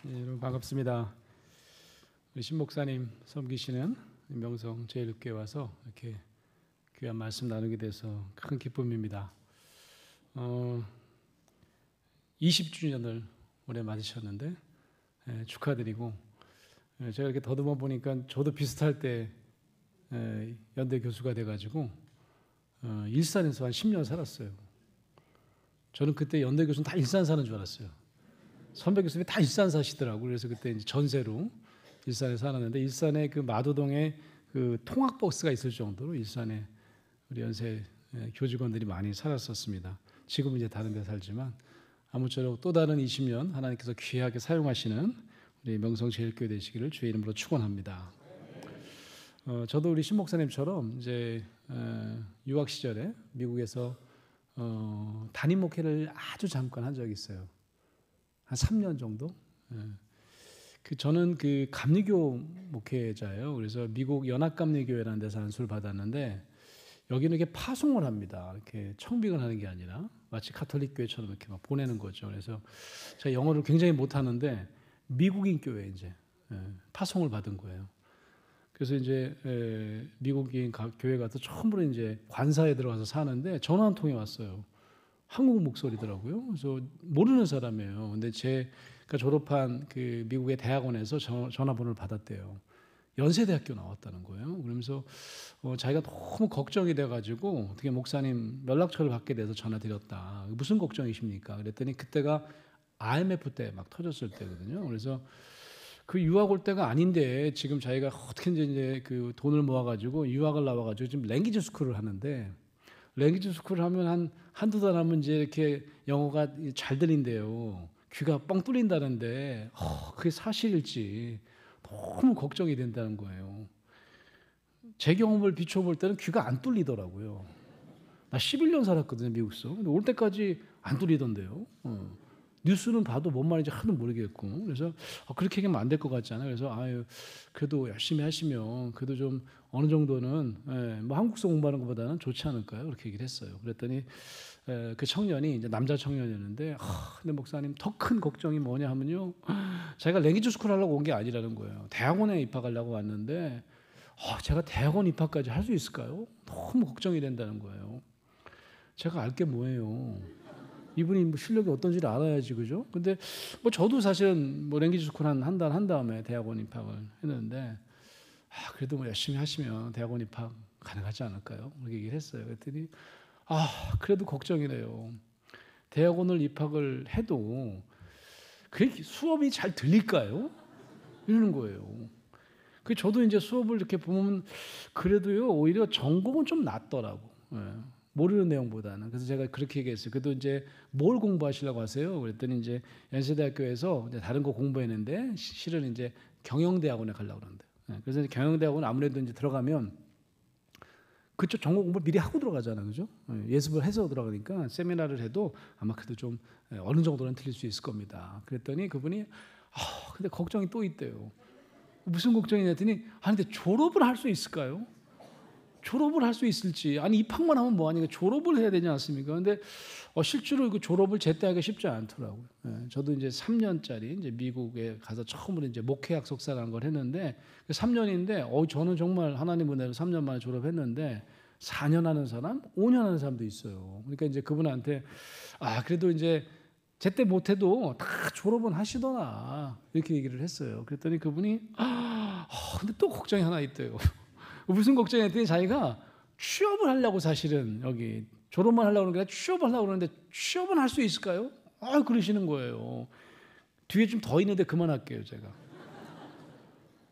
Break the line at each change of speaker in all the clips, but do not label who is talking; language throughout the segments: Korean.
여러분 반갑습니다. 우리 신 목사님 섬기시는 명성 제1교회 와서 이렇게 귀한 말씀 나누게 돼서 큰 기쁨입니다. 20주년을 올해 맞으셨는데 축하드리고, 제가 이렇게 더듬어 보니까 저도 비슷할 때 연대 교수가 돼가지고 일산에서 한 10년 살았어요. 저는 그때 연대 교수는 다 일산 사는 줄 알았어요. 선배 교수님이 다 일산 사시더라고요. 그래서 그때 이제 전세로 일산에 살았는데, 일산에 그 마도동에 그 통학버스가 있을 정도로 일산에 우리 연세 교직원들이 많이 살았었습니다. 지금은 이제 다른 데 살지만 아무쪼록 또 다른 20년 하나님께서 귀하게 사용하시는 우리 명성 제1교회 되시기를 주의 이름으로 축원합니다. 저도 우리 신 목사님처럼 이제 유학 시절에 미국에서 담임 목회를 아주 잠깐 한 적이 있어요. 한 3년 정도. 저는 그 감리교 목회자예요. 그래서 미국 연합감리교회라는 데서 안수를 받았는데, 여기는 이렇게 파송을 합니다. 이렇게 청빙을 하는 게 아니라 마치 가톨릭 교회처럼 이렇게 막 보내는 거죠. 그래서 제가 영어를 굉장히 못하는데 미국인 교회에 이제 파송을 받은 거예요. 그래서 이제 미국인 교회 가서 처음으로 이제 관사에 들어가서 사는데 전화 한 통이 왔어요. 한국 목소리더라고요. 그래서 모르는 사람이에요. 근데 제가 졸업한 그 미국의 대학원에서 전화번호를 받았대요. 연세대학교 나왔다는 거예요. 그러면서 자기가 너무 걱정이 돼가지고 어떻게 목사님 연락처를 받게 돼서 전화드렸다. 무슨 걱정이십니까? 그랬더니 그때가 IMF 때 막 터졌을 때거든요. 그래서 그 유학 올 때가 아닌데 지금 자기가 어떻게든지 이제 그 돈을 모아가지고 유학을 나와가지고 지금 랭귀지 스쿨을 하는데, 랭귀지 스쿨을 하면 한두 달 하면 이제 이렇게 영어가 잘 들린대요. 귀가 뻥 뚫린다는데 그게 사실일지 너무 걱정이 된다는 거예요. 제 경험을 비춰볼 때는 귀가 안 뚫리더라고요. 나 11년 살았거든요, 미국에서. 근데 올 때까지 안 뚫리던데요. 뉴스는 봐도 뭔 말인지 하나도 모르겠고, 그래서 그렇게 얘기하면 안 될 것 같지 않아요. 그래서 그래도 열심히 하시면 그래도 좀 어느 정도는 뭐 한국서 공부하는 것보다는 좋지 않을까요? 그렇게 얘기를 했어요. 그랬더니 그 청년이 이제 남자 청년이었는데, 근데 목사님 더 큰 걱정이 뭐냐 하면요, 자기가 랭귀지 스쿨 하려고 온 게 아니라는 거예요. 대학원에 입학하려고 왔는데 제가 대학원 입학까지 할 수 있을까요? 너무 걱정이 된다는 거예요. 제가 알 게 뭐예요. 이분이 뭐 실력이 어떤지를 알아야지, 그죠? 근데 뭐 저도 사실은 뭐 랭귀지 스쿨 한 달 한 다음에 대학원 입학을 했는데, 그래도 뭐 열심히 하시면 대학원 입학 가능하지 않을까요? 그렇게 얘기를 했어요. 그랬더니 그래도 걱정이래요. 대학원을 입학을 해도 그 수업이 잘 들릴까요? 이러는 거예요. 그 저도 이제 수업을 이렇게 보면 그래도요, 오히려 전공은 좀 낫더라고. 모르는 내용보다는. 그래서 제가 그렇게 얘기했어요. 그래도 이제 뭘 공부하시려고 하세요? 그랬더니 이제 연세대학교에서 이제 다른 거 공부했는데 실은 이제 경영대학원에 가려고 그러는데. 그래서 이제 경영대학원 아무래도 이제 들어가면 그쪽 전공 공부를 미리 하고 들어가잖아요, 그죠? 예습을 해서 들어가니까 세미나를 해도 아마 그래도 좀 어느 정도는 틀릴 수 있을 겁니다. 그랬더니 그분이 근데 걱정이 또 있대요. 무슨 걱정이냐 했더니 근데 졸업을 할 수 있을까요? 졸업을 할 수 있을지. 아니 입학만 하면 뭐하니까 졸업을 해야 되지 않습니까? 근데 실제로 그 졸업을 제때 하기가 쉽지 않더라고요. 저도 이제 3년짜리 이제 미국에 가서 처음으로 이제 목회 약속사라는 걸 했는데, 3년인데 저는 정말 하나님 은혜로 3년 만에 졸업했는데 4년 하는 사람, 5년 하는 사람도 있어요. 그러니까 이제 그분한테 그래도 이제 제때 못해도 다 졸업은 하시더라 이렇게 얘기를 했어요. 그랬더니 그분이 근데 또 걱정이 하나 있대요. 무슨 걱정이 했더니 자기가 취업을 하려고, 사실은 여기 졸업만 하려고 그러는 게 아니라 취업을 하려고 그러는데 취업은 할 수 있을까요? 그러시는 거예요. 뒤에 좀 더 있는데 그만할게요, 제가.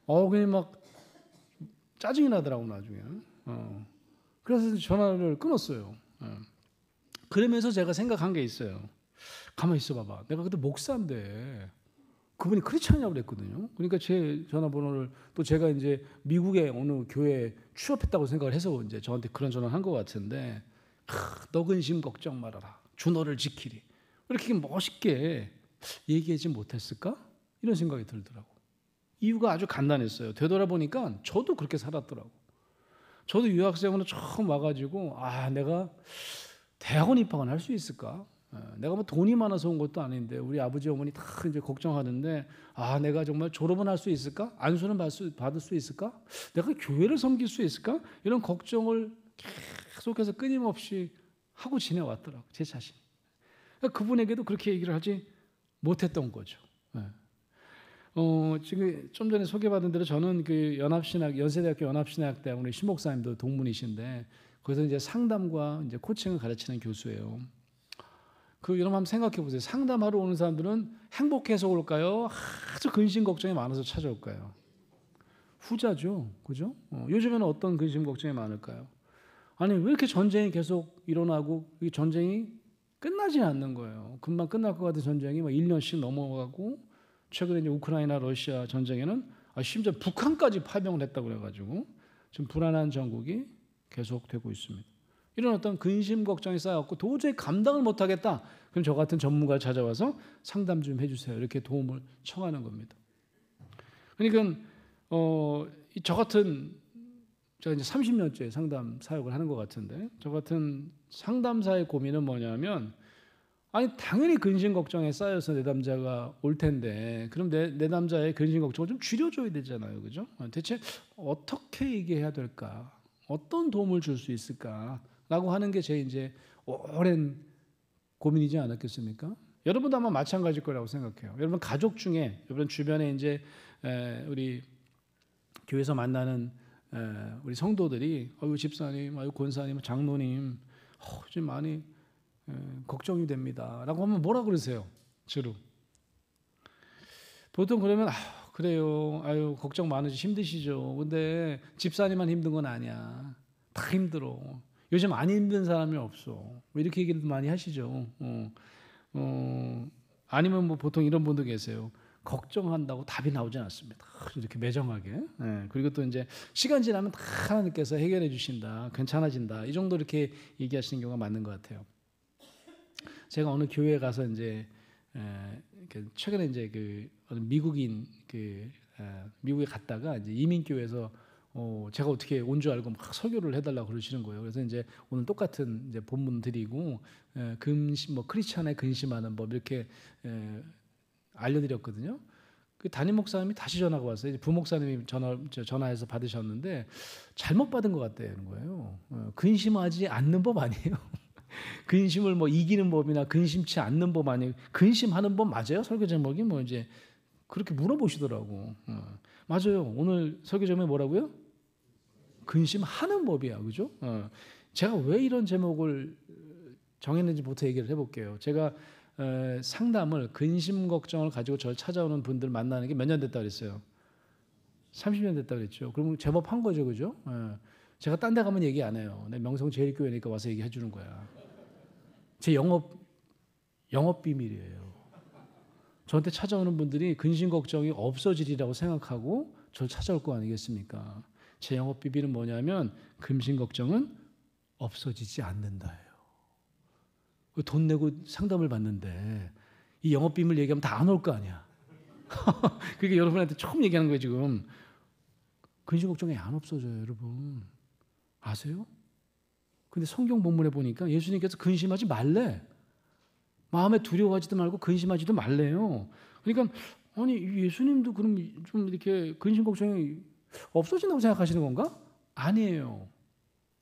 그냥 막 짜증이 나더라고 나중에. 그래서 전화를 끊었어요. 그러면서 제가 생각한 게 있어요. 가만히 있어 봐봐. 내가 그때 목사인데 그분이 크리스찬이라고 그랬거든요. 그러니까 제 전화번호를 또 제가 이제 미국의 어느 교회에 취업했다고 생각을 해서 이제 저한테 그런 전화를 한 것 같은데, 너 근심 걱정 말아라. 주 너를 지키리. 이렇게 멋있게 얘기하지 못했을까? 이런 생각이 들더라고. 이유가 아주 간단했어요. 되돌아보니까 저도 그렇게 살았더라고. 저도 유학생으로 처음 와가지고 내가 대학원 입학은 할 수 있을까? 내가 뭐 돈이 많아서 온 것도 아닌데 우리 아버지 어머니 다 이제 걱정하는데 내가 정말 졸업은 할 수 있을까? 안수는 받을 수 있을까? 내가 교회를 섬길 수 있을까? 이런 걱정을 계속해서 끊임없이 하고 지내왔더라고 제 자신. 그러니까 그분에게도 그렇게 얘기를 하지 못했던 거죠. 지금 좀 전에 소개받은 대로 저는 그 연세대학교 연합신학대학 우리 신목사님도 동문이신데 거기서 이제 상담과 이제 코칭을 가르치는 교수예요. 여러분 한번 생각해 보세요. 상담하러 오는 사람들은 행복해서 올까요? 아주 근심 걱정이 많아서 찾아올까요? 후자죠, 그죠? 요즘에는 어떤 근심 걱정이 많을까요? 아니 왜 이렇게 전쟁이 계속 일어나고 이 전쟁이 끝나지 않는 거예요. 금방 끝날 것 같은 전쟁이 막 1년씩 넘어가고 최근에 이제 우크라이나 러시아 전쟁에는 심지어 북한까지 파병을 했다고 그래가지고 지금 불안한 전국이 계속되고 있습니다. 이런 어떤 근심 걱정이 쌓였고 도저히 감당을 못하겠다. 그럼 저 같은 전문가를 찾아와서 상담 좀 해주세요. 이렇게 도움을 청하는 겁니다. 그러니까 저 같은 제가 이제 30년째 상담 사역을 하는 것 같은데 저 같은 상담사의 고민은 뭐냐면 당연히 근심 걱정에 쌓여서 내담자가 올 텐데 그럼 내담자의 근심 걱정을 좀 줄여줘야 되잖아요, 그죠? 대체 어떻게 얘기해야 될까? 어떤 도움을 줄 수 있을까라고 하는 게 제 이제 오랜 고민이지 않았겠습니까? 여러분도 아마 마찬가지일 거라고 생각해요. 여러분 가족 중에 여러분 주변에 이제 우리 교회에서 만나는 우리 성도들이 집사님, 권사님, 장로님 좀 많이 걱정이 됩니다라고 하면 뭐라 그러세요? 주로 보통 그러면 그래요. 걱정 많으시 힘드시죠. 근데 집사님만 힘든 건 아니야. 다 힘들어. 요즘 안 힘든 사람이 없어. 이렇게 얘기를 많이 하시죠. 아니면 뭐 보통 이런 분도 계세요. 걱정한다고 답이 나오지 않습니다. 이렇게 매정하게. 그리고 또 이제 시간 지나면 다 하나님께서 해결해 주신다. 괜찮아진다. 이 정도 이렇게 얘기하시는 경우가 맞는 것 같아요. 제가 어느 교회에 가서 이제 최근에 이제 어느 미국인 미국에 갔다가 이제 이민교회에서 제가 어떻게 온 줄 알고 막 설교를 해달라고 그러시는 거예요. 그래서 이제 오늘 똑같은 이제 본문 드리고 근심 크리스찬의 근심하는 법 이렇게 알려드렸거든요. 그 담임 목사님이 다시 전화가 왔어요. 이제 부목사님이 전화해서 받으셨는데 잘못 받은 것 같다는 거예요. 근심하지 않는 법 아니에요. 근심을 이기는 법이나 근심치 않는 법 아니에요. 근심하는 법 맞아요? 설교 제목이 이제 그렇게 물어보시더라고. 맞아요. 오늘 설교 제목이 뭐라고요? 근심하는 법이야, 그죠? 제가 왜 이런 제목을 정했는지부터 얘기를 해볼게요. 제가 상담을 근심 걱정을 가지고 저를 찾아오는 분들 만나는 게 몇 년 됐다 그랬어요? 30년 됐다 그랬죠. 그럼 제법 한 거죠, 그죠? 제가 딴 데 가면 얘기 안 해요. 내 명성제일교회니까 와서 얘기해 주는 거야. 제 영업 비밀이에요. 저한테 찾아오는 분들이 근심 걱정이 없어지리라고 생각하고 저를 찾아올 거 아니겠습니까? 제 영업 비밀은 뭐냐면 근심 걱정은 없어지지 않는다예요. 돈 내고 상담을 받는데 이 영업 비밀 얘기하면 다 안 올 거 아니야. 그게 여러분한테 처음 얘기하는 거예요 지금. 근심 걱정이 안 없어져요, 여러분. 아세요? 근데 성경 본문에 보니까 예수님께서 근심하지 말래. 마음에 두려워하지도 말고 근심하지도 말래요. 그러니까 예수님도 그럼 좀 이렇게 근심 걱정이 없어진다고 생각하시는 건가? 아니에요.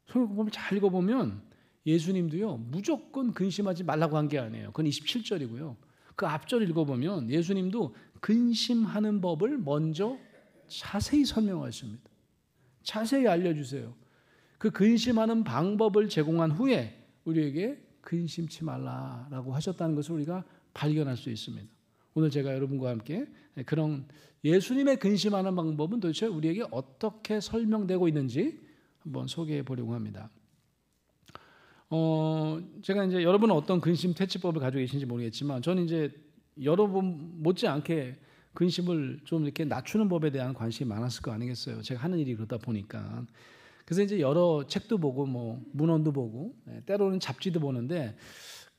성경 본문을 잘 읽어보면 예수님도요 무조건 근심하지 말라고 한 게 아니에요. 그건 27절이고요. 그 앞절 읽어보면 예수님도 근심하는 법을 먼저 자세히 설명하십니다. 자세히 알려주세요. 그 근심하는 방법을 제공한 후에 우리에게 근심치 말라라고 하셨다는 것을 우리가 발견할 수 있습니다. 오늘 제가 여러분과 함께 그런 예수님의 근심하는 방법은 도대체 우리에게 어떻게 설명되고 있는지 한번 소개해 보려고 합니다. 제가 이제 여러분은 어떤 근심 퇴치법을 가지고 계신지 모르겠지만 저는 이제 여러분 못지않게 근심을 좀 이렇게 낮추는 법에 대한 관심이 많았을 거 아니겠어요. 제가 하는 일이 그러다 보니까. 그래서 이제 여러 책도 보고 문헌도 보고 때로는 잡지도 보는데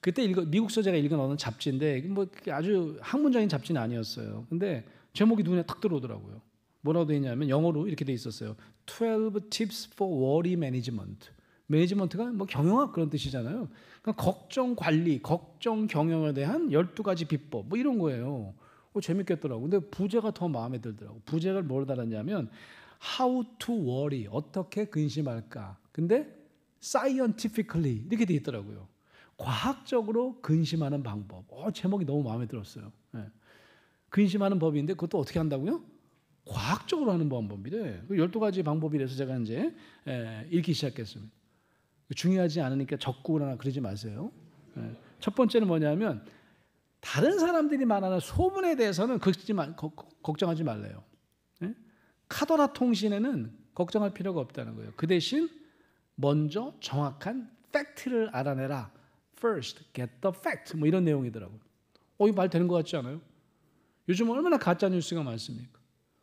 그때 미국서 제가 읽은 어느 잡지인데 아주 학문적인 잡지는 아니었어요. 근데 제목이 눈에 탁 들어오더라고요. 뭐라고 돼 있냐면 영어로 이렇게 돼 있었어요. 12 tips for worry management. 매니지먼트가 뭐 경영학 그런 뜻이잖아요. 그러니까 걱정 관리, 걱정 경영에 대한 12가지 비법 뭐 이런 거예요. 재밌겠더라고. 근데 부제가 더 마음에 들더라고. 부제가 뭘 달았냐면 How to worry, 어떻게 근심할까. 근데 scientifically 이렇게 돼 있더라고요. 과학적으로 근심하는 방법. 제목이 너무 마음에 들었어요. 예. 근심하는 법인데 그것도 어떻게 한다고요? 과학적으로 하는 방법이래. 12가지 방법이라서 제가 이제 읽기 시작했습니다. 중요하지 않으니까 적고나 그러지 마세요. 첫 번째는 뭐냐면 다른 사람들이 말하는 소문에 대해서는 걱정하지 말래요. 카더라 통신에는 걱정할 필요가 없다는 거예요. 그 대신 먼저 정확한 팩트를 알아내라. First, get the fact. 뭐 이런 내용이더라고요. 이거 말 되는 것 같지 않아요? 요즘 얼마나 가짜 뉴스가 많습니까?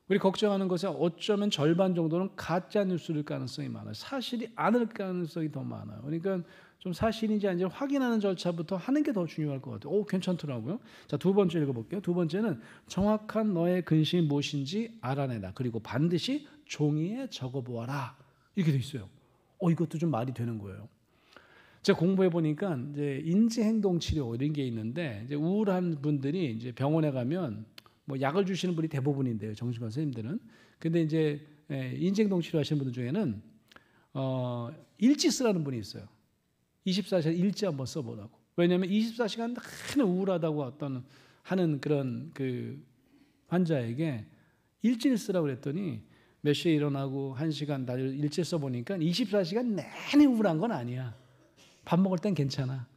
우리 걱정하는 것에 어쩌면 절반 정도는 가짜 뉴스일 가능성이 많아요. 사실이 아닐 가능성이 더 많아요. 그러니까 좀 사실인지 아닌지 확인하는 절차부터 하는 게 더 중요할 것 같아요. 괜찮더라고요. 자, 두 번째 읽어볼게요. 두 번째는 정확한 너의 근심이 무엇인지 알아내라. 그리고 반드시 종이에 적어보아라. 이렇게 돼 있어요. 이것도 좀 말이 되는 거예요. 제가 공부해 보니까 이제 인지행동 치료 이런 게 있는데 이제 우울한 분들이 이제 병원에 가면 뭐 약을 주시는 분이 대부분인데요. 정신과 선생님들은. 근데 이제 인지행동 치료하시는 분들 중에는 일지 쓰라는 분이 있어요. 24시간 일지 한번 써보라고. 왜냐하면 24시간 늘 우울하다고 하는 그런 그 환자에게 일지를 쓰라고 그랬더니 몇 시에 일어나고 1시간 다 일지 써보니까 24시간 내내 우울한 건 아니야. 밥 먹을 땐 괜찮아.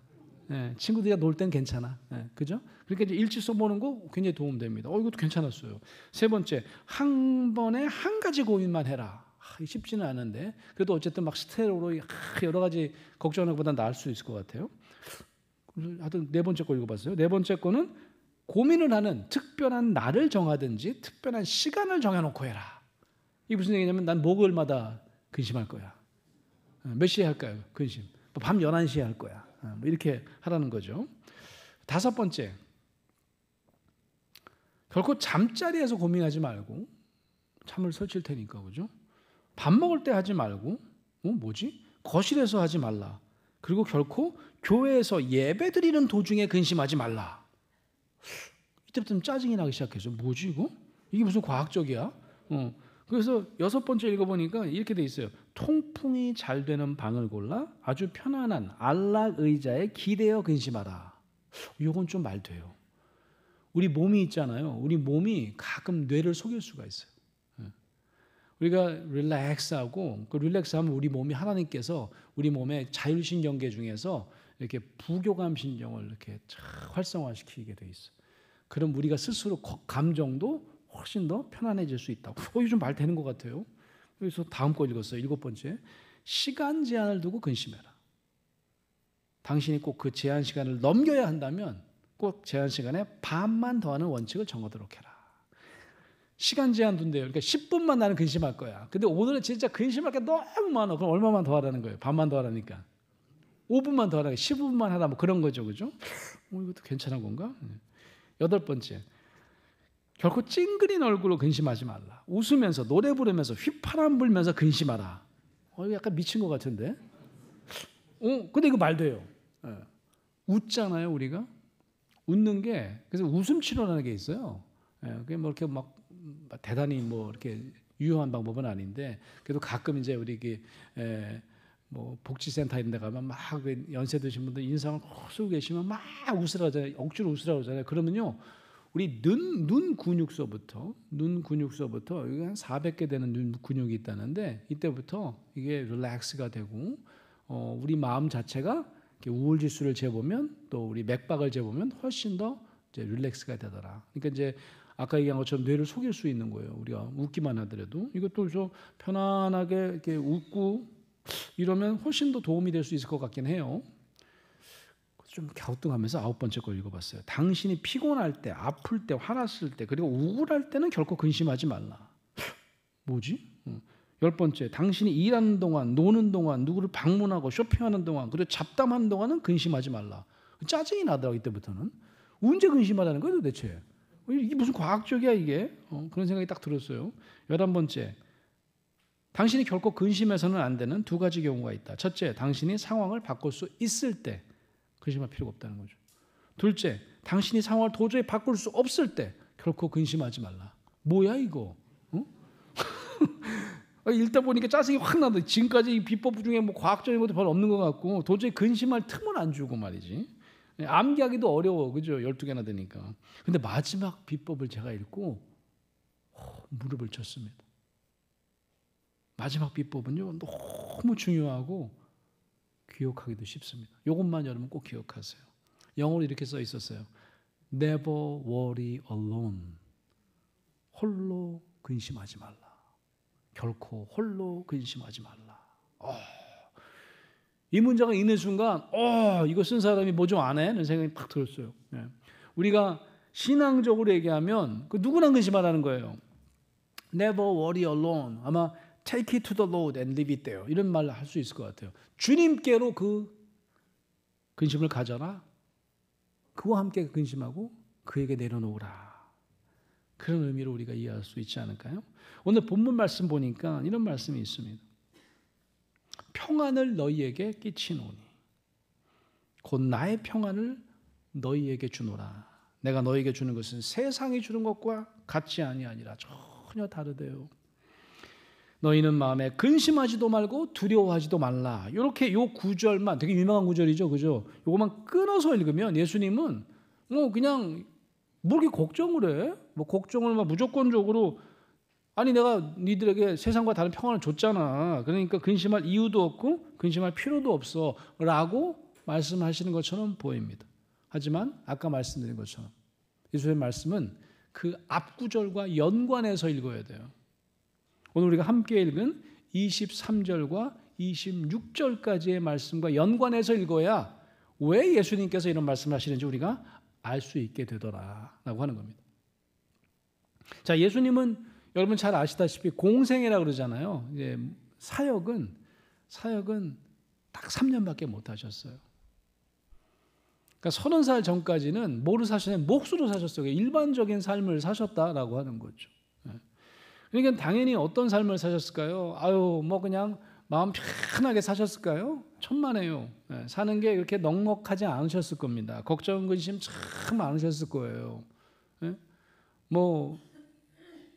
친구들이랑 놀 땐 괜찮아. 그죠? 그러니까 이제 일지 써보는 거 굉장히 도움됩니다. 이것도 괜찮았어요. 세 번째, 한 번에 한 가지 고민만 해라. 쉽지는 않은데 그래도 어쨌든 막 스테로로 여러 가지 걱정하는 것보다 나을 수 있을 것 같아요. 하여튼 네 번째 거 읽어봤어요. 네 번째 거는 고민을 하는 특별한 날을 정하든지 특별한 시간을 정해놓고 해라. 이게 무슨 얘기냐면 난 목요일마다 근심할 거야. 몇 시에 할까요? 근심. 밤 11시에 할 거야. 뭐 이렇게 하라는 거죠. 다섯 번째, 결코 잠자리에서 고민하지 말고 잠을 설칠 테니까 그죠? 밥 먹을 때 하지 말고 거실에서 하지 말라. 그리고 결코 교회에서 예배 드리는 도중에 근심하지 말라. 이때부터 좀 짜증이 나기 시작해서 뭐지 이거? 이게 무슨 과학적이야? 그래서 여섯 번째 읽어보니까 이렇게 돼 있어요. 통풍이 잘 되는 방을 골라 아주 편안한 안락 의자에 기대어 근심하라. 이건 좀 말 돼요. 우리 몸이 있잖아요. 우리 몸이 가끔 뇌를 속일 수가 있어요. 우리가 릴렉스하고 그 릴렉스하면 우리 몸이 하나님께서 우리 몸의 자율신경계 중에서 이렇게 부교감 신경을 이렇게 활성화시키게 돼 있어요. 그럼 우리가 스스로 감정도 훨씬 더 편안해질 수 있다고. 이거 좀 말 되는 것 같아요. 그래서 다음 거 읽었어요. 일곱 번째, 시간 제한을 두고 근심해라. 당신이 꼭 그 제한 시간을 넘겨야 한다면 꼭 제한 시간에 반만 더하는 원칙을 정하도록 해라. 시간 제한 둔대요. 그러니까 10분만 나는 근심할 거야. 근데 오늘은 진짜 근심할 게 너무 많아. 그럼 얼마만 더 하라는 거예요? 반만 더 하라니까. 5분만 더 하라니까 15분만 하라 뭐 그런 거죠. 그죠? 이것도 괜찮은 건가? 여덟 번째, 결코 찡그린 얼굴로 근심하지 말라. 웃으면서 노래 부르면서 휘파람 불면서 근심하라. 약간 미친 것 같은데. 근데 이거 말 돼요. 웃잖아요, 우리가. 웃는 게 그래서 웃음 치료라는 게 있어요. 그게 뭐 이렇게 막 대단히 뭐 이렇게 유효한 방법은 아닌데 그래도 가끔 이제 우리 뭐 복지센터 이런 데 가면 막 연세 드신 분들 인상을 쓰고 계시면 막 웃으라고 하잖아요. 억지로 웃으라고 하잖아요. 그러면요. 우리 눈 근육서부터 이게 한 400개 되는 눈 근육이 있다는데 이때부터 이게 릴렉스가 되고 우리 마음 자체가 우울 지수를 재보면 또 우리 맥박을 재보면 훨씬 더 이제 릴렉스가 되더라. 그러니까 이제 아까 얘기한 것처럼 뇌를 속일 수 있는 거예요. 우리가 웃기만 하더라도 이것도 좀 편안하게 이렇게 웃고 이러면 훨씬 더 도움이 될 수 있을 것 같긴 해요. 좀 갸우뚱하면서 아홉 번째 걸 읽어봤어요. 당신이 피곤할 때, 아플 때, 화났을 때, 그리고 우울할 때는 결코 근심하지 말라. 뭐지? 열 번째, 당신이 일하는 동안, 노는 동안, 누구를 방문하고 쇼핑하는 동안, 그리고 잡담하는 동안은 근심하지 말라. 짜증이 나더라고 이때부터는. 언제 근심하라는 거예요 도대체? 이게 무슨 과학적이야 이게? 그런 생각이 딱 들었어요. 11번째, 당신이 결코 근심해서는 안 되는 두 가지 경우가 있다. 첫째, 당신이 상황을 바꿀 수 있을 때 근심할 필요가 없다는 거죠. 둘째, 당신이 상황을 도저히 바꿀 수 없을 때 결코 근심하지 말라. 뭐야 이거? 어? 읽다 보니까 짜증이 확 나다. 지금까지 이 비법 중에 뭐 과학적인 것도 별로 없는 것 같고 도저히 근심할 틈을 안 주고 말이지. 암기하기도 어려워. 그죠? 12개나 되니까. 근데 마지막 비법을 제가 읽고 무릎을 쳤습니다. 마지막 비법은요, 너무 중요하고 기억하기도 쉽습니다. 이것만 여러분 꼭 기억하세요. 영어로 이렇게 써 있었어요. Never worry alone. 홀로 근심하지 말라. 결코 홀로 근심하지 말라. 이 문장을 읽는 순간 이거 쓴 사람이 뭐 좀 안 해? 라는 생각이 팍 들었어요. 네. 우리가 신앙적으로 얘기하면 누구나 근심하라는 거예요. Never worry alone. 아마 Take it to the Lord and leave it there. 이런 말을 할 수 있을 것 같아요. 주님께로 그 근심을 가져라. 그와 함께 근심하고 그에게 내려놓으라. 그런 의미로 우리가 이해할 수 있지 않을까요? 오늘 본문 말씀 보니까 이런 말씀이 있습니다. 평안을 너희에게 끼치노니 곧 나의 평안을 너희에게 주노라. 내가 너희에게 주는 것은 세상이 주는 것과 같이 아니라 전혀 다르대요. 너희는 마음에 근심하지도 말고 두려워하지도 말라. 이렇게 요 구절만, 되게 유명한 구절이죠, 그죠? 요것만 끊어서 읽으면 예수님은 그냥 뭐 이렇게 걱정을 해? 뭐 걱정을 막 무조건적으로, 아니 내가 니들에게 세상과 다른 평안을 줬잖아. 그러니까 근심할 이유도 없고 근심할 필요도 없어 라고 말씀하시는 것처럼 보입니다. 하지만 아까 말씀드린 것처럼 예수님의 말씀은 그 앞구절과 연관해서 읽어야 돼요. 오늘 우리가 함께 읽은 23절과 26절까지의 말씀과 연관해서 읽어야 왜 예수님께서 이런 말씀을 하시는지 우리가 알 수 있게 되더라라고 하는 겁니다. 자, 예수님은 여러분 잘 아시다시피 공생애라고 그러잖아요. 이제 사역은 딱 3년밖에 못 하셨어요. 그러니까 30살 전까지는 뭐를 사셨냐면 몫으로 사셨어요. 일반적인 삶을 사셨다라고 하는 거죠. 그러니까 당연히 어떤 삶을 사셨을까요? 뭐 그냥 마음 편하게 사셨을까요? 천만에요. 사는 게 이렇게 넉넉하지 않으셨을 겁니다. 걱정, 근심 참 많으셨을 거예요. 뭐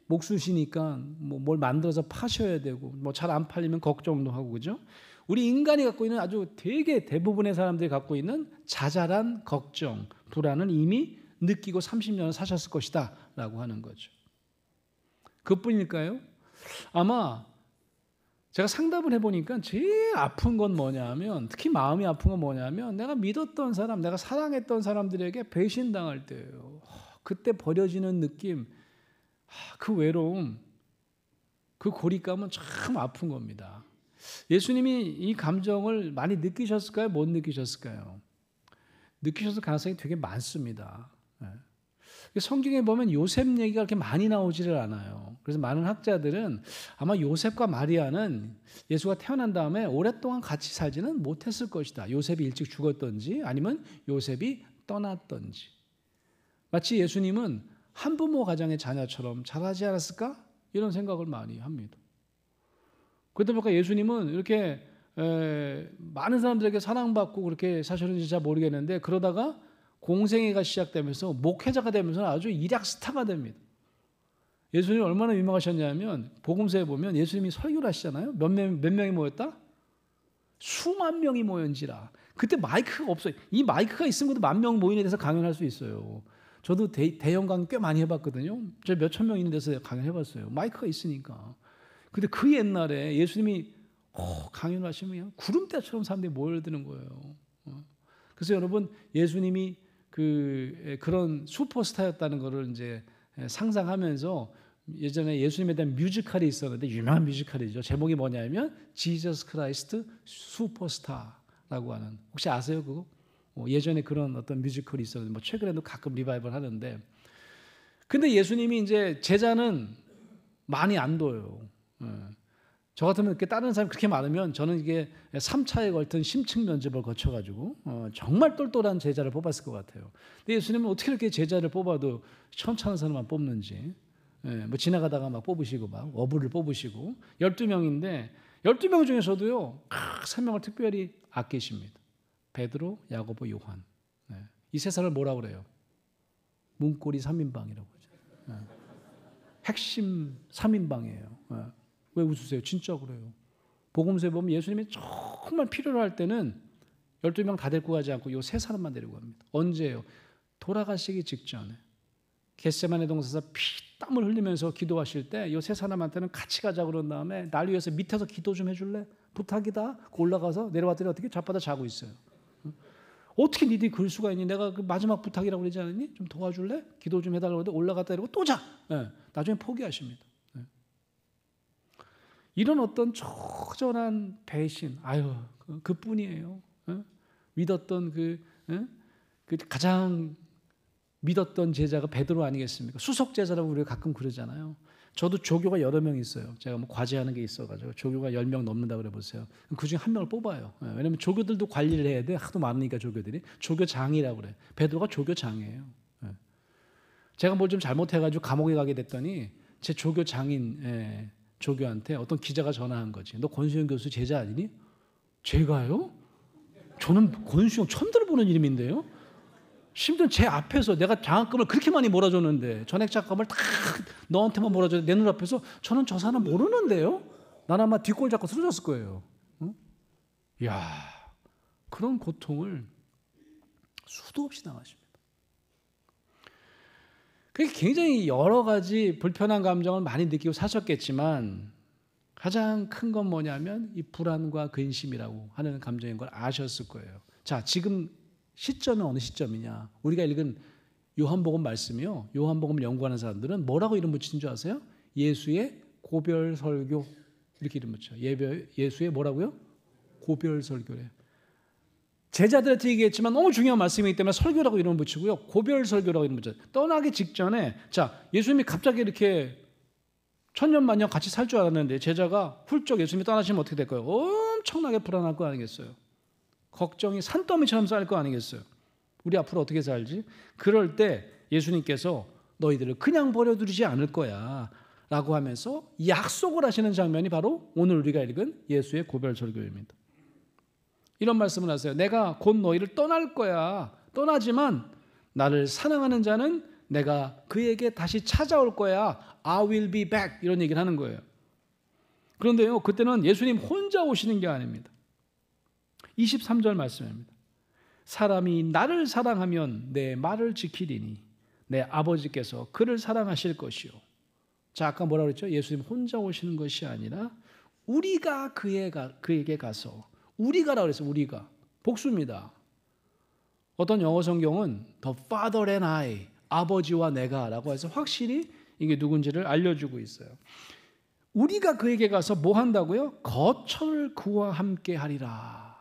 목수시니까 뭐 뭘 만들어서 파셔야 되고 뭐 잘 안 팔리면 걱정도 하고, 그죠? 우리 인간이 갖고 있는 아주 되게 대부분의 사람들이 갖고 있는 자잘한 걱정, 불안은 이미 느끼고 30년을 사셨을 것이다 라고 하는 거죠. 그뿐일까요? 아마 제가 상담을 해보니까 제일 아픈 건 뭐냐면, 특히 마음이 아픈 건 뭐냐면 내가 믿었던 사람, 내가 사랑했던 사람들에게 배신당할 때예요. 그때 버려지는 느낌, 그 외로움, 그 고립감은 참 아픈 겁니다. 예수님이 이 감정을 많이 느끼셨을까요? 못 느끼셨을까요? 느끼셨을 가능성이 되게 많습니다. 성경에 보면 요셉 얘기가 그렇게 많이 나오지를 않아요. 그래서 많은 학자들은 아마 요셉과 마리아는 예수가 태어난 다음에 오랫동안 같이 살지는 못했을 것이다. 요셉이 일찍 죽었던지 아니면 요셉이 떠났던지. 마치 예수님은 한부모 가정의 자녀처럼 자라지 않았을까? 이런 생각을 많이 합니다. 그러다 보니까 예수님은 이렇게 많은 사람들에게 사랑받고 그렇게 사셨는지 잘 모르겠는데, 그러다가 공생애가 시작되면서 목회자가 되면서 아주 일약 스타가 됩니다. 예수님이 얼마나 유명하셨냐면 복음서에 보면 예수님이 설교를 하시잖아요. 몇 명이 모였다? 수만 명이 모였는지라. 그때 마이크가 없어요. 이 마이크가 있으면 그래도 10,000명 모임에 대해서 강연할 수 있어요. 저도 대형 강연 꽤 많이 해봤거든요. 저 몇천 명 있는 데서 강연해봤어요. 마이크가 있으니까. 근데 그 옛날에 예수님이 강연을 하시면 그냥 구름대처럼 사람들이 모여드는 거예요. 그래서 여러분, 예수님이 그런 슈퍼스타였다는 것을 이제 상상하면서 예전에 예수님에 대한 뮤지컬이 있었는데, 유명한 뮤지컬이죠. 제목이 뭐냐면 지저스 크라이스트 슈퍼스타라고 하는, 혹시 아세요 그거? 예전에 그런 어떤 뮤지컬이 있었는데, 뭐 최근에도 가끔 리바이벌 하는데, 근데 예수님이 이제 제자는 많이 안 둬요. 저 같으면 이렇게 다른 사람이 그렇게 많으면 저는 이게 3차에 걸친 심층 면접을 거쳐가지고 정말 똘똘한 제자를 뽑았을 것 같아요. 근데 예수님은 어떻게 이렇게 제자를 뽑아도 천천한 사람만 뽑는지. 뭐 지나가다가 막 뽑으시고 막 어부를 뽑으시고 12명인데 12명 중에서도요 3명을 특별히 아끼십니다. 베드로, 야고보, 요한. 이 세 사람을 뭐라고 그래요? 문고리 3인방이라고 하죠. 핵심 3인방이에요. 왜 웃으세요? 진짜 그래요. 복음서에 보면 예수님이 정말 필요로 할 때는 12명 다 데리고 가지 않고 이 세 사람만 데리고 갑니다. 언제예요? 돌아가시기 직전에. 겟세마네 동산에서 피땀을 흘리면서 기도하실 때 이 세 사람한테는 같이 가자 그런 다음에 날 위해서 밑에서 기도 좀 해줄래? 부탁이다. 올라가서 내려왔더니 어떻게 좌바다 자고 있어요. 어떻게 니들이 그럴 수가 있니? 내가 그 마지막 부탁이라고 그러지 않았니? 좀 도와줄래? 기도 좀 해달라고 그러는데 올라갔다 이러고 또 자. 나중에 포기하십니다. 이런 어떤 초절한 배신, 그뿐이에요. 믿었던 그 가장 믿었던 제자가 베드로 아니겠습니까? 수석 제자라고 우리가 가끔 그러잖아요. 저도 조교가 여러 명 있어요. 제가 뭐 과제하는 게 있어가지고 조교가 10명 넘는다 그래 보세요. 그 중에 한 명을 뽑아요. 왜냐하면 조교들도 관리를 해야 돼. 하도 많으니까 조교들이. 조교장이라고 그래. 베드로가 조교장이에요. 제가 뭘 좀 잘못해가지고 감옥에 가게 됐더니 제 조교장인 조교한테 어떤 기자가 전화한 거지. 너 권수영 교수 제자 아니니? 제가요? 저는 권수영 처음 들어보는 이름인데요. 심지어 제 앞에서 내가 장학금을 그렇게 많이 몰아줬는데 전액 장학금을 다 너한테만 몰아줬는데 내 눈앞에서 저는 저 사람 모르는데요. 나는 아마 뒷골 잡고 쓰러졌을 거예요. 이야, 그런 고통을 수도 없이 당하십니다. 그게 굉장히 여러 가지 불편한 감정을 많이 느끼고 사셨겠지만 가장 큰 건 뭐냐면 이 불안과 근심이라고 하는 감정인 걸 아셨을 거예요. 자, 지금 시점은 어느 시점이냐? 우리가 읽은 요한복음 말씀이요. 요한복음 연구하는 사람들은 뭐라고 이름 붙이는 줄 아세요? 예수의 고별설교 이렇게 이름 붙여요. 예수의 뭐라고요? 고별설교래요. 제자들한테 얘기했지만 너무 중요한 말씀이기 때문에 설교라고 이름 붙이고요. 고별설교라고 이름 붙여요. 떠나기 직전에 자, 예수님이 갑자기 이렇게 천년만년 같이 살 줄 알았는데 제자가 훌쩍 예수님이 떠나시면 어떻게 될까요? 엄청나게 불안할 거 아니겠어요? 걱정이 산더미처럼 쌓일 거 아니겠어요? 우리 앞으로 어떻게 살지? 그럴 때 예수님께서 너희들을 그냥 버려두지 않을 거야 라고 하면서 약속을 하시는 장면이 바로 오늘 우리가 읽은 예수의 고별설교입니다. 이런 말씀을 하세요. 내가 곧 너희를 떠날 거야. 떠나지만 나를 사랑하는 자는 내가 그에게 다시 찾아올 거야. I will be back. 이런 얘기를 하는 거예요. 그런데요, 그때는 예수님 혼자 오시는 게 아닙니다. 23절 말씀입니다. 사람이 나를 사랑하면 내 말을 지키리니 내 아버지께서 그를 사랑하실 것이요. 자, 아까 뭐라고 그랬죠? 예수님 혼자 오시는 것이 아니라 우리가 그에게 가서 우리가라고 그랬어요. 우리가. 복수입니다. 어떤 영어 성경은 The Father and I, 아버지와 내가 라고 해서 확실히 이게 누군지를 알려주고 있어요. 우리가 그에게 가서 뭐 한다고요? 거처를 그와 함께 하리라.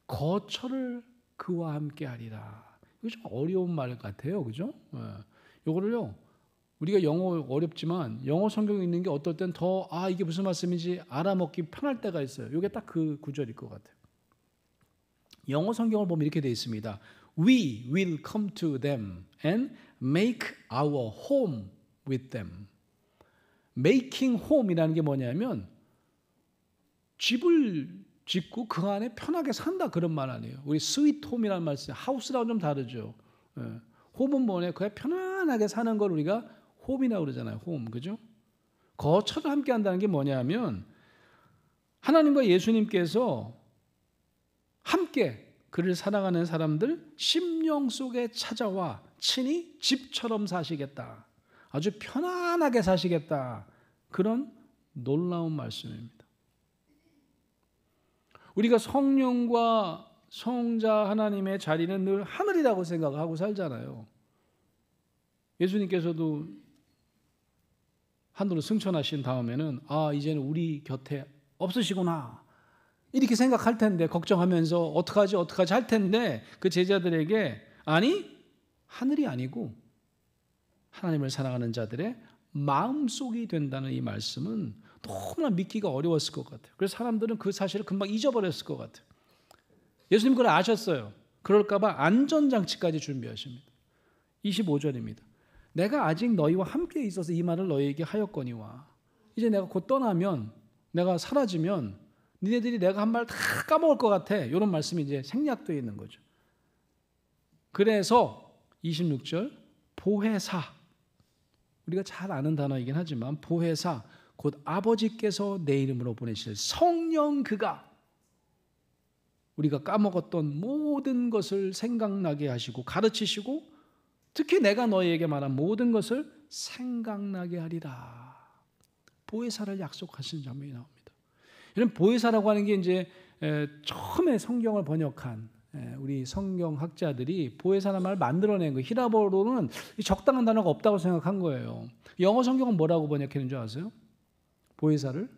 거처를 그와 함께 하리라. 이거 좀 어려운 말 같아요. 그죠? 이거를요, 우리가 영어 어렵지만 영어 성경에 있는 게 어떨 땐 더 이게 무슨 말씀인지 알아먹기 편할 때가 있어요. 이게 딱 그 구절일 것 같아요. 영어 성경을 보면 이렇게 되어 있습니다. We will come to them and make our home with them. Making home이라는 게 뭐냐면 집을 짓고 그 안에 편하게 산다 그런 말 아니에요. 우리 스위트 홈이라는 말 쓰요. 하우스랑은 좀 다르죠. 홈은 뭐냐? 그냥 편안하게 사는 걸 우리가 홈이라고 그러잖아요. 홈, 그죠? 거처를 함께 한다는 게 뭐냐면 하나님과 예수님께서 함께 그를 사랑하는 사람들 심령 속에 찾아와 친히 집처럼 사시겠다. 아주 편안하게 사시겠다. 그런 놀라운 말씀입니다. 우리가 성령과 성자 하나님의 자리는 늘 하늘이라고 생각하고 살잖아요. 예수님께서도 하늘로 승천하신 다음에는 이제는 우리 곁에 없으시구나 이렇게 생각할 텐데 걱정하면서 어떡하지 할 텐데 그 제자들에게 아니 하늘이 아니고 하나님을 사랑하는 자들의 마음속이 된다는 이 말씀은 너무나 믿기가 어려웠을 것 같아요. 그래서 사람들은 그 사실을 금방 잊어버렸을 것 같아요. 예수님 그걸 아셨어요. 그럴까 봐 안전장치까지 준비하십니다. 25절입니다. 내가 아직 너희와 함께 있어서 이 말을 너희에게 하였거니와 이제 내가 곧 떠나면 내가 사라지면 니네들이 내가 한 말 다 까먹을 것 같아. 이런 말씀이 이제 생략되어 있는 거죠. 그래서 26절 보혜사, 우리가 잘 아는 단어이긴 하지만 보혜사 곧 아버지께서 내 이름으로 보내실 성령 그가 우리가 까먹었던 모든 것을 생각나게 하시고 가르치시고 특히 내가 너희에게 말한 모든 것을 생각나게 하리라. 보혜사를 약속하신 장면이 나옵니다. 이런 보혜사라고 하는 게 이제 처음에 성경을 번역한 우리 성경학자들이 보혜사라는 말을 만들어낸 거예요. 히라보로는 적당한 단어가 없다고 생각한 거예요. 영어 성경은 뭐라고 번역했는 줄 아세요? 보혜사를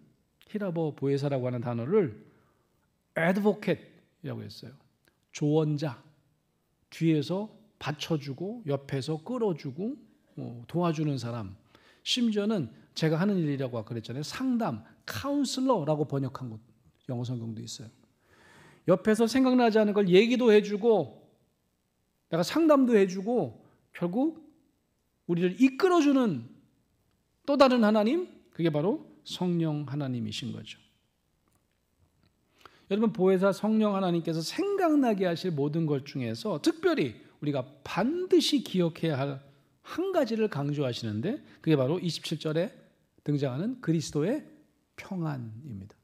히라보 보혜사라고 하는 단어를 advocate이라고 했어요. 조언자, 뒤에서 받쳐주고 옆에서 끌어주고 도와주는 사람, 심지어는 제가 하는 일이라고 아까 그랬잖아요. 상담, 카운슬러라고 번역한 곳 영어 성경도 있어요. 옆에서 생각나지 않은 걸 얘기도 해주고 내가 상담도 해주고 결국 우리를 이끌어주는 또 다른 하나님, 그게 바로 성령 하나님이신 거죠. 여러분, 보혜사 성령 하나님께서 생각나게 하실 모든 것 중에서 특별히 우리가 반드시 기억해야 할 한 가지를 강조하시는데 그게 바로 27절에 등장하는 그리스도의 평안입니다.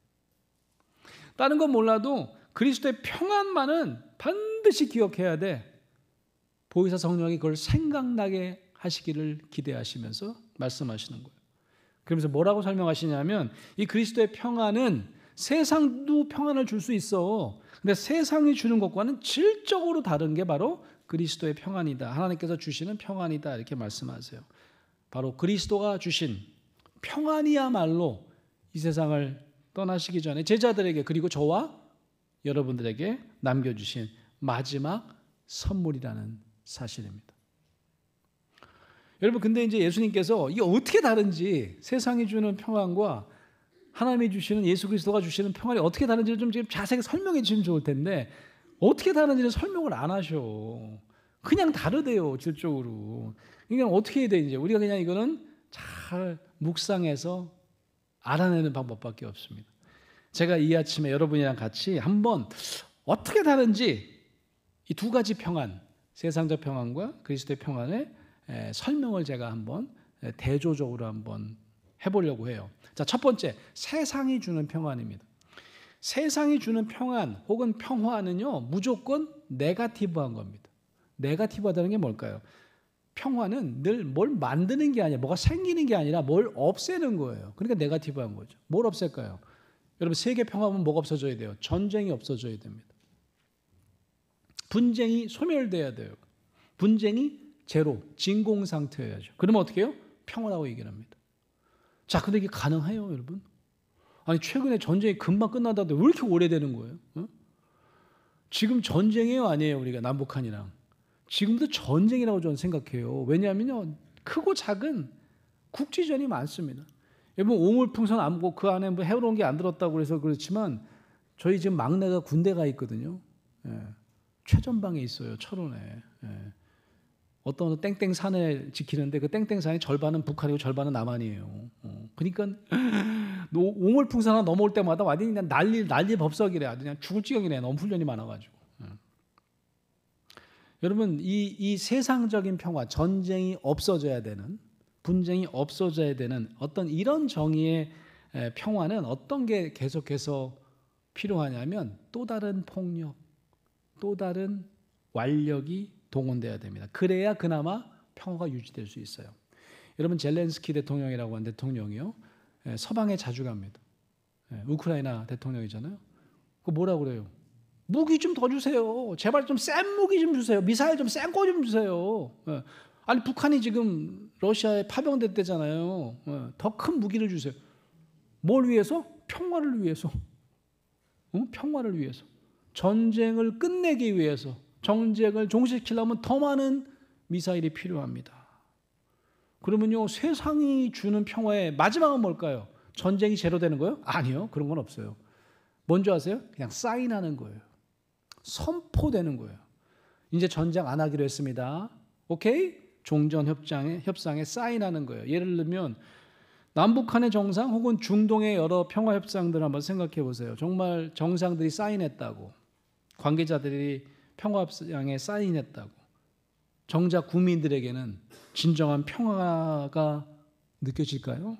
다른 건 몰라도 그리스도의 평안만은 반드시 기억해야 돼. 보혜사 성령이 그걸 생각나게 하시기를 기대하시면서 말씀하시는 거예요. 그러면서 뭐라고 설명하시냐면 이 그리스도의 평안은 세상도 평안을 줄 수 있어. 근데 세상이 주는 것과는 질적으로 다른 게 바로 그리스도의 평안이다. 하나님께서 주시는 평안이다. 이렇게 말씀하세요. 바로 그리스도가 주신 평안이야말로 이 세상을 떠나시기 전에 제자들에게 그리고 저와 여러분들에게 남겨주신 마지막 선물이라는 사실입니다. 여러분, 근데 이제 예수님께서 이게 어떻게 다른지, 세상이 주는 평안과 하나님이 주시는 예수 그리스도가 주시는 평안이 어떻게 다른지를 좀 지금 자세히 설명해 주시면 좋을 텐데 어떻게 다른지는 설명을 안 하셔. 그냥 다르대요, 질적으로. 그러니까 어떻게 해야 돼, 이제. 우리가 그냥 이거는 잘 묵상해서 알아내는 방법밖에 없습니다. 제가 이 아침에 여러분이랑 같이 한번 어떻게 다른지 이 두 가지 평안, 세상적 평안과 그리스도의 평안의 설명을 제가 한번 대조적으로 한번 해보려고 해요. 자, 첫 번째, 세상이 주는 평안입니다. 세상이 주는 평안 혹은 평화는요, 무조건 네거티브한 겁니다. 네거티브하다는 게 뭘까요? 평화는 늘 뭘 만드는 게 아니라, 뭐가 생기는 게 아니라 뭘 없애는 거예요. 그러니까 네거티브한 거죠. 뭘 없앨까요? 여러분, 세계 평화면 뭐가 없어져야 돼요? 전쟁이 없어져야 됩니다. 분쟁이 소멸돼야 돼요. 분쟁이 제로, 진공 상태여야죠. 그러면 어떻게 해요? 평화라고 얘기를 합니다. 자, 근데 이게 가능해요, 여러분? 아니, 최근에 전쟁이 금방 끝나다도 왜 이렇게 오래되는 거예요? 지금 전쟁이에요, 아니에요? 우리가 남북한이랑. 지금도 전쟁이라고 저는 생각해요. 왜냐하면요, 크고 작은 국지전이 많습니다. 여러분, 오물풍선 안고 그 안에 뭐 해로운 게 안 들었다고 그래서 그렇지만 저희 지금 막내가 군대 가 있거든요. 최전방에 있어요, 철원에. 어떤 땡땡 산에 지키는데 그 땡땡 산의 절반은 북한이고 절반은 남한이에요. 그러니까 오물풍선 하나 넘어올 때마다 완전히 그냥 난리 법석이래. 아주 그냥 죽을 지경이네. 너무 훈련이 많아가지고. 여러분, 이 세상적인 평화, 전쟁이 없어져야 되는, 분쟁이 없어져야 되는 어떤 이런 정의의 평화는 어떤 게 계속해서 필요하냐면 또 다른 폭력, 또 다른 완력이 동원돼야 됩니다. 그래야 그나마 평화가 유지될 수 있어요. 여러분, 젤렌스키 대통령이라고 하는 대통령이요, 서방에 자주 갑니다. 우크라이나 대통령이잖아요. 그 뭐라고 그래요? 무기 좀 더 주세요. 제발 좀 센 무기 좀 주세요. 미사일 좀 센 거 좀 주세요. 아니, 북한이 지금 러시아에 파병됐대잖아요. 더 큰 무기를 주세요. 뭘 위해서? 평화를 위해서. 평화를 위해서. 전쟁을 끝내기 위해서. 전쟁을 종식시키려면 더 많은 미사일이 필요합니다. 그러면요, 세상이 주는 평화의 마지막은 뭘까요? 전쟁이 제로되는 거예요? 아니요, 그런 건 없어요. 뭔지 아세요? 그냥 사인하는 거예요. 선포되는 거예요. 이제 전쟁 안 하기로 했습니다. 오케이? 종전 협상에 사인하는 거예요. 예를 들면 남북한의 정상 혹은 중동의 여러 평화 협상들 한번 생각해 보세요. 정말 정상들이 사인했다고, 관계자들이 평화 협상에 사인했다고, 정작 국민들에게는 진정한 평화가 느껴질까요?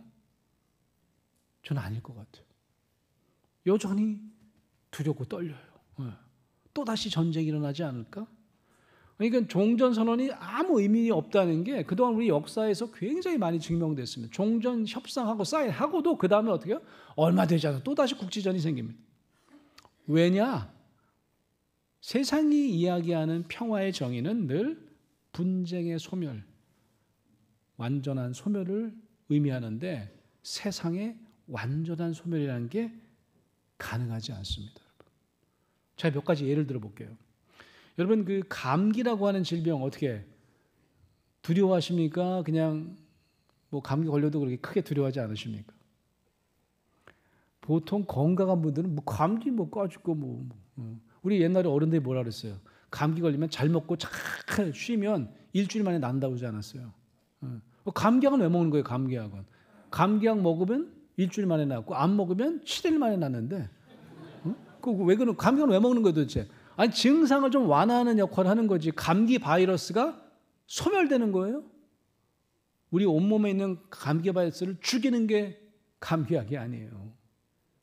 저는 아닐 것 같아요. 여전히 두렵고 떨려요. 또다시 전쟁이 일어나지 않을까? 그러니까 종전선언이 아무 의미 없다는 게 그동안 우리 역사에서 굉장히 많이 증명됐습니다. 종전 협상하고 사인하고도 그 다음에 어떻게 해요? 얼마 되지 않아 또다시 국지전이 생깁니다. 왜냐? 세상이 이야기하는 평화의 정의는 늘 분쟁의 소멸, 완전한 소멸을 의미하는데 세상의 완전한 소멸이라는 게 가능하지 않습니다. 제가 몇 가지 예를 들어 볼게요. 여러분, 그 감기라고 하는 질병 어떻게 두려워하십니까? 그냥 뭐 감기 걸려도 그렇게 크게 두려워하지 않으십니까? 보통 건강한 분들은 뭐 감기 뭐 꺼지고 우리 옛날에 어른들이 뭐라 그랬어요? 감기 걸리면 잘 먹고 착 쉬면 일주일 만에 난다고 하지 않았어요? 감기약은 왜 먹는 거예요? 감기약은 감기약 먹으면 일주일 만에 낫고 안 먹으면 7일 만에 낫는데 왜 그런 감기약은 왜 먹는 거예요 도대체? 아니 증상을 좀 완화하는 역할을 하는 거지. 감기 바이러스가 소멸되는 거예요? 우리 온몸에 있는 감기 바이러스를 죽이는 게 감기약이 아니에요.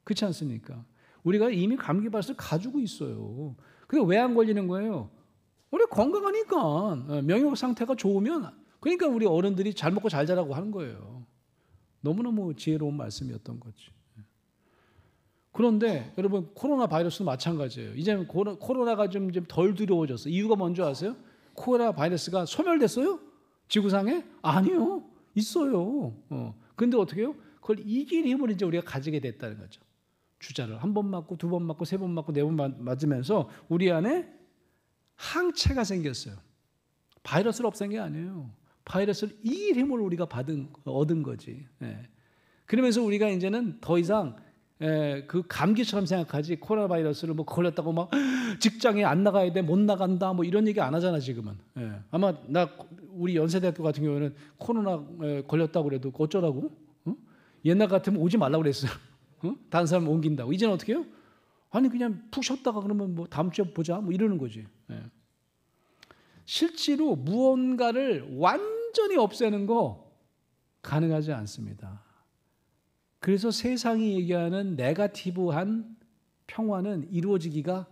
그렇지 않습니까? 우리가 이미 감기 바이러스를 가지고 있어요. 그게 왜 안 걸리는 거예요? 우리 건강하니까, 명역 상태가 좋으면, 그러니까 우리 어른들이 잘 먹고 잘 자라고 하는 거예요. 너무너무 지혜로운 말씀이었던 거지. 그런데 여러분 코로나 바이러스도 마찬가지예요. 이제 코로나가 좀 덜 두려워졌어요. 이유가 뭔지 아세요? 코로나 바이러스가 소멸됐어요? 지구상에? 아니요. 있어요. 근데 어떻게 해요? 그걸 이길 힘을 이제 우리가 가지게 됐다는 거죠. 주사를 한 번 맞고 두 번 맞고 세 번 맞고 네 번 맞으면서 우리 안에 항체가 생겼어요. 바이러스를 없앤 게 아니에요. 바이러스를 이길 힘을 우리가 얻은 거지. 그러면서 우리가 이제는 더 이상 그 감기처럼 생각하지 코로나 바이러스를 뭐 걸렸다고 막 직장에 안 나가야 돼, 못 나간다 뭐 이런 얘기 안 하잖아 지금은. 아마 우리 연세대학교 같은 경우에는 코로나 걸렸다고 그래도 어쩌라고? 옛날 같으면 오지 말라고 그랬어요. 다른 사람 옮긴다고. 이제는 어떻게 해요? 아니 그냥 푹 쉬었다가 그러면 뭐 다음 주에 보자 뭐 이러는 거지. 실제로 무언가를 완전히 없애는 거 가능하지 않습니다. 그래서 세상이 얘기하는 네거티브한 평화는 이루어지기가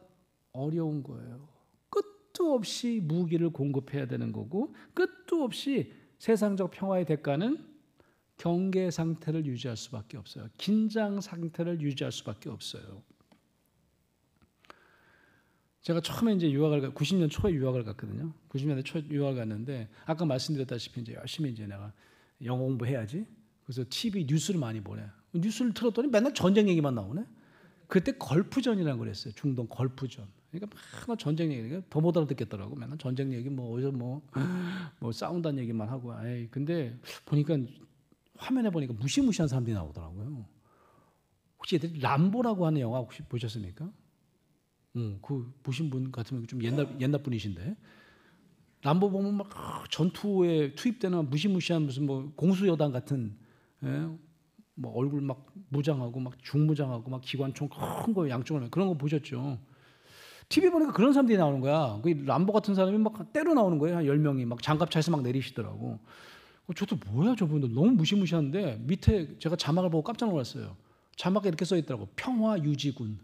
어려운 거예요. 끝도 없이 무기를 공급해야 되는 거고 끝도 없이 세상적 평화의 대가는 경계 상태를 유지할 수밖에 없어요. 긴장 상태를 유지할 수밖에 없어요. 제가 처음에 이제 90년 초에 유학을 갔거든요. 90년대 초 유학을 갔는데 아까 말씀드렸다시피 이제 열심히 이제 내가 영어 공부해야지. 그래서 TV 뉴스를 많이 보내. 뉴스를 틀었더니 맨날 전쟁 얘기만 나오네. 그때 걸프전이라고 그랬어요. 중동 걸프전. 그러니까 맨날 전쟁 얘기. 더 못 알아듣겠더라고. 맨날 전쟁 얘기 어디서 뭐 싸운다는 얘기만 하고. 근데 보니까 화면에 보니까 무시무시한 사람들이 나오더라고요. 혹시 람보라고 하는 영화 혹시 보셨습니까? 그 보신 분 같으면 좀 옛날 분이신데 람보 보면 막 전투에 투입되는 무시무시한 무슨 뭐 공수여단 같은 뭐 얼굴 막 무장하고 막 중무장하고 막 기관총 큰 거 양쪽으로 그런 거 보셨죠? TV 보니까 그런 사람들이 나오는 거야. 그 람보 같은 사람이 막 때로 나오는 거예요. 한 10명이 막 장갑차에서 막 내리시더라고. 저도 뭐야 저분들 너무 무시무시한데 밑에 제가 자막을 보고 깜짝 놀랐어요. 자막에 이렇게 써 있더라고. 평화 유지군.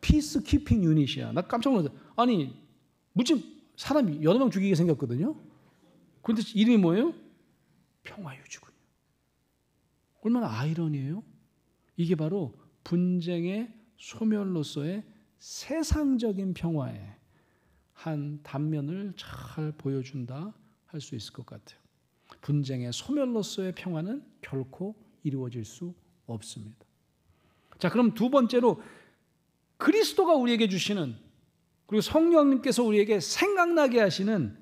피스 키핑 유닛이야. 나 깜짝 놀랐어요. 아니 무슨 사람 8명 죽이게 생겼거든요. 그런데 이름이 뭐예요? 평화 유지군. 얼마나 아이러니해요? 이게 바로 분쟁의 소멸로서의 세상적인 평화의 한 단면을 잘 보여준다 할 수 있을 것 같아요. 분쟁의 소멸로서의 평화는 결코 이루어질 수 없습니다. 자, 그럼 두 번째로 그리스도가 우리에게 주시는 그리고 성령님께서 우리에게 생각나게 하시는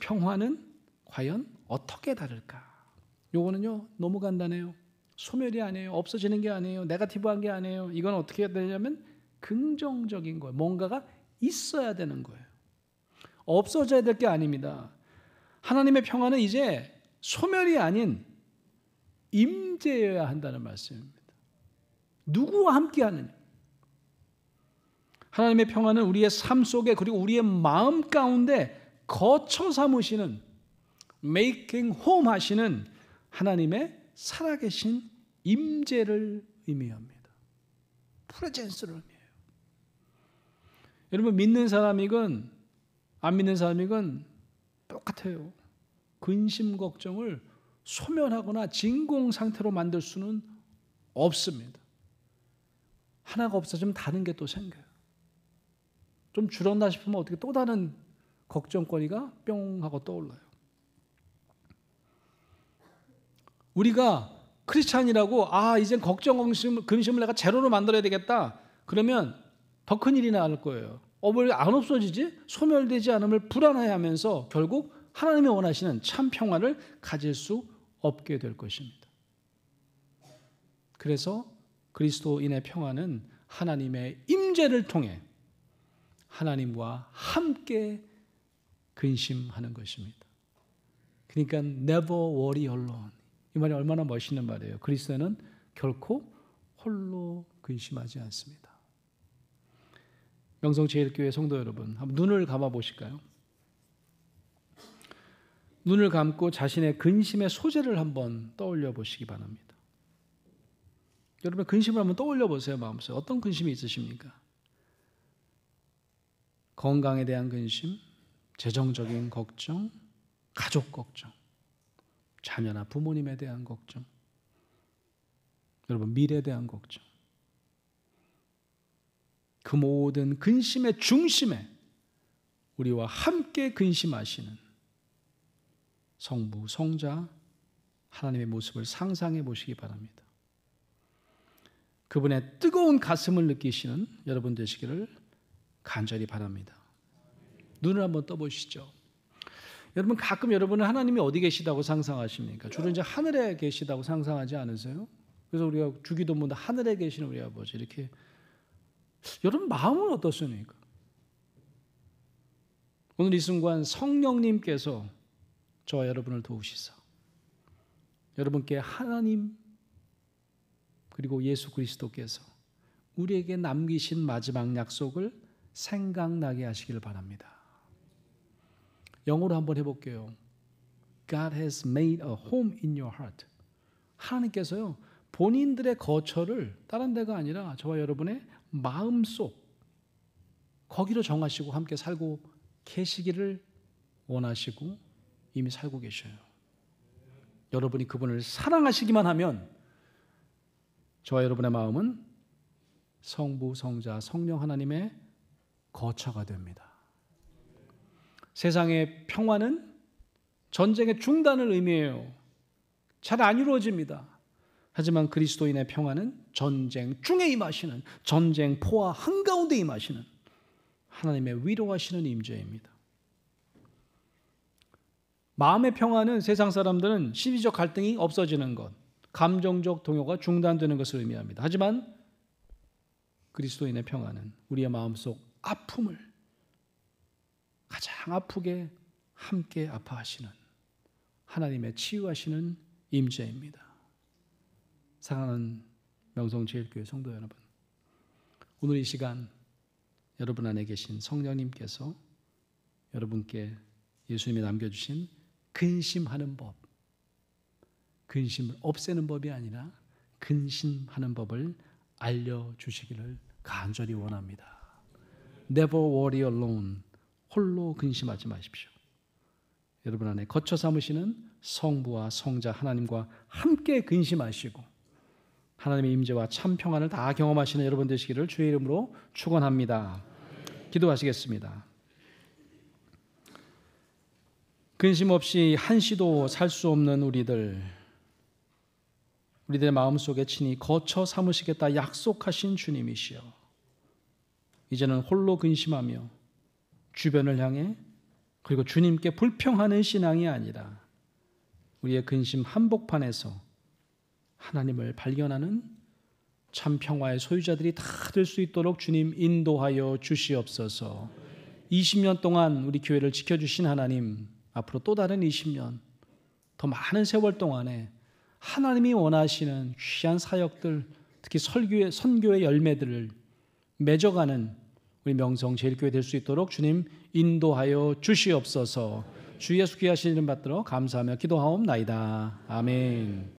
평화는 과연 어떻게 다를까? 요거는요 너무 간단해요. 소멸이 아니에요. 없어지는 게 아니에요. 네거티브한 게 아니에요. 이건 어떻게 해야 되냐면 긍정적인 거예요. 뭔가가 있어야 되는 거예요. 없어져야 될 게 아닙니다. 하나님의 평화는 이제 소멸이 아닌 임재여야 한다는 말씀입니다. 누구와 함께 하느냐? 하나님의 평화는 우리의 삶 속에 그리고 우리의 마음 가운데 거처 삼으시는 making home 하시는 하나님의 살아계신 임재를 의미합니다. 프레젠스를 의미해요. 여러분 믿는 사람이건 안 믿는 사람이건 똑같아요. 근심 걱정을 소멸하거나 진공 상태로 만들 수는 없습니다. 하나가 없어지면 다른 게 또 생겨요. 좀 줄었나 싶으면 어떻게 또 다른 걱정거리가 뿅 하고 떠올라요. 우리가 크리스찬이라고 이젠 걱정, 근심을 내가 제로로 만들어야 되겠다. 그러면 더 큰 일이 나을 거예요. 왜 안 없어지지? 소멸되지 않음을 불안해하면서 결국 하나님이 원하시는 참 평화를 가질 수 없게 될 것입니다. 그래서 그리스도인의 평화는 하나님의 임재를 통해 하나님과 함께 근심하는 것입니다. 그러니까 never worry alone. 이 말이 얼마나 멋있는 말이에요. 그리스도는 결코 홀로 근심하지 않습니다. 명성제일교회 성도 여러분, 한번 눈을 감아 보실까요? 눈을 감고 자신의 근심의 소재를 한번 떠올려 보시기 바랍니다. 여러분 근심을 한번 떠올려 보세요. 마음속에 어떤 근심이 있으십니까? 건강에 대한 근심, 재정적인 걱정, 가족 걱정, 자녀나 부모님에 대한 걱정, 여러분 미래에 대한 걱정. 그 모든 근심의 중심에 우리와 함께 근심하시는 성부, 성자, 하나님의 모습을 상상해 보시기 바랍니다. 그분의 뜨거운 가슴을 느끼시는 여러분 되시기를 간절히 바랍니다. 눈을 한번 떠보시죠. 여러분 가끔 여러분은 하나님이 어디 계시다고 상상하십니까? 주로 이제 하늘에 계시다고 상상하지 않으세요? 그래서 우리가 주기도문도 하늘에 계시는 우리 아버지 이렇게. 여러분 마음은 어떻습니까? 오늘 이 순간 성령님께서 저와 여러분을 도우시사 여러분께 하나님 그리고 예수 그리스도께서 우리에게 남기신 마지막 약속을 생각나게 하시길 바랍니다. 영어로 한번 해볼게요. God has made a home in your heart. 하나님께서요 본인들의 거처를 다른 데가 아니라 저와 여러분의 마음속 거기로 정하시고 함께 살고 계시기를 원하시고 이미 살고 계셔요. 여러분이 그분을 사랑하시기만 하면 저와 여러분의 마음은 성부, 성자, 성령 하나님의 거처가 됩니다. 세상의 평화는 전쟁의 중단을 의미해요. 잘 안 이루어집니다. 하지만 그리스도인의 평화는 전쟁 중에 임하시는, 전쟁포와 한가운데 임하시는 하나님의 위로하시는 임재입니다. 마음의 평화는 세상 사람들은 심리적 갈등이 없어지는 것, 감정적 동요가 중단되는 것을 의미합니다. 하지만 그리스도인의 평화는 우리의 마음속 아픔을 가장 아프게 함께 아파하시는 하나님의 치유하시는 임재입니다. 사랑하는 명성제일교회 성도 여러분, 오늘 이 시간 여러분 안에 계신 성령님께서 여러분께 예수님이 남겨주신 근심하는 법, 근심을 없애는 법이 아니라 근심하는 법을 알려주시기를 간절히 원합니다. Never worry alone. 홀로 근심하지 마십시오. 여러분 안에 거처 삼으시는 성부와 성자 하나님과 함께 근심하시고 하나님의 임재와 참 평안을 다 경험하시는 여러분 되시기를 주의 이름으로 축원합니다. 기도하시겠습니다. 근심 없이 한시도 살 수 없는 우리들의 마음속에 친히 거처 삼으시겠다 약속하신 주님이시여, 이제는 홀로 근심하며 주변을 향해 그리고 주님께 불평하는 신앙이 아니라 우리의 근심 한복판에서 하나님을 발견하는 참 평화의 소유자들이 다 될 수 있도록 주님 인도하여 주시옵소서. 20년 동안 우리 교회를 지켜주신 하나님, 앞으로 또 다른 20년, 더 많은 세월 동안에 하나님이 원하시는 귀한 사역들, 특히 선교의 열매들을 맺어가는 우리 명성제일교회 될 수 있도록 주님 인도하여 주시옵소서. 주 예수 귀하신 이름 받들어 감사하며 기도하옵나이다. 아멘.